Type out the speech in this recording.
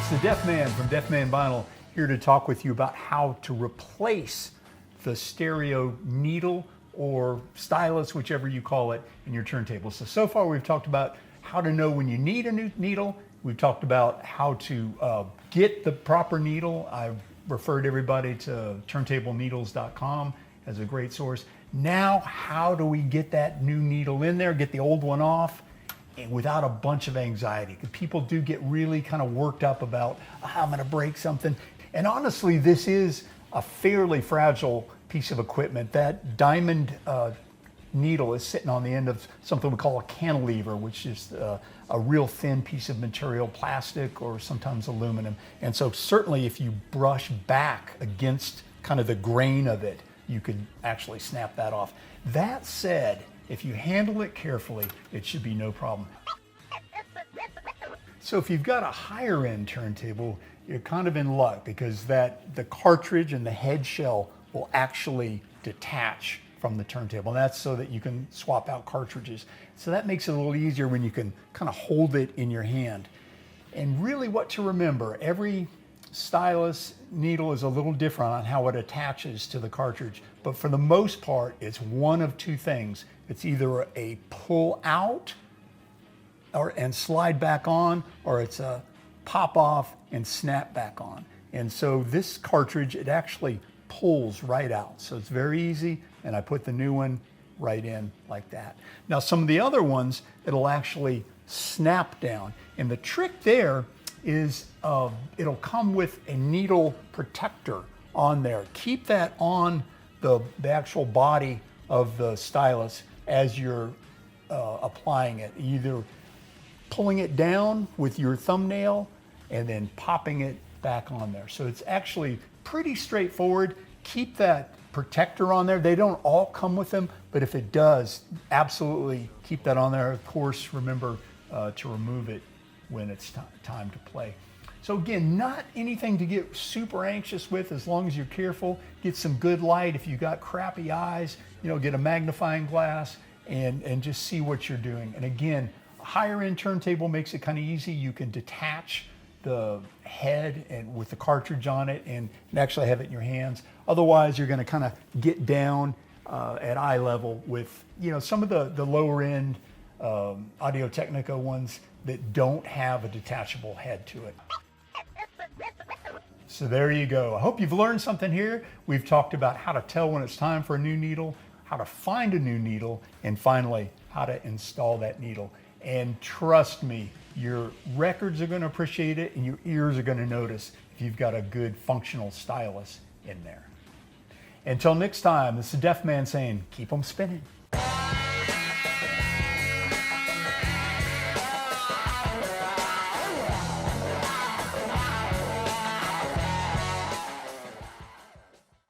It's the Deaf Man from Deaf Man Vinyl, here to talk with you about how to replace the stereo needle or stylus, whichever you call it, in your turntable. So far we've talked about how to know when you need a new needle. We've talked about how to get the proper needle. I've referred everybody to turntableneedles.com as a great source. Now, how do we get that new needle in there, get the old one off, and without a bunch of anxiety? Because people do get really kind of worked up about, I'm gonna break something. And honestly, this is a fairly fragile piece of equipment. That diamond needle is sitting on the end of something we call a cantilever, which is a real thin piece of material, plastic or sometimes aluminum. And so certainly if you brush back against kind of the grain of it, you could actually snap that off. That said, if you handle it carefully, it should be no problem. So if you've got a higher end turntable, you're kind of in luck, because the cartridge and the head shell will actually detach from the turntable. And that's so that you can swap out cartridges. So that makes it a little easier when you can kind of hold it in your hand. And really what to remember, every stylus needle is a little different on how it attaches to the cartridge. But for the most part, it's one of two things. It's either a pull out and slide back on, or it's a pop off and snap back on. And so this cartridge, it actually pulls right out. So it's very easy, and I put the new one right in like that. Now some of the other ones, it'll actually snap down. And the trick there is it'll come with a needle protector on there. Keep that on the actual body of the stylus as you're applying it, either pulling it down with your thumbnail and then popping it back on there. So it's actually pretty straightforward. Keep that protector on there. They don't all come with them, but if it does, absolutely keep that on there. Of course, remember to remove it when it's time to play. So again, not anything to get super anxious with, as long as you're careful. Get some good light. If you got crappy eyes, get a magnifying glass and just see what you're doing. And again, a higher end turntable makes it kind of easy. You can detach the head and with the cartridge on it and actually have it in your hands. Otherwise, you're going to kind of get down at eye level with some of the lower end Audio-Technica ones that don't have a detachable head to it. So there you go. I hope you've learned something here. We've talked about how to tell when it's time for a new needle, how to find a new needle, and finally, how to install that needle. And trust me, your records are going to appreciate it, and your ears are going to notice if you've got a good functional stylus in there. Until next time, this is the Deaf Man saying, keep them spinning.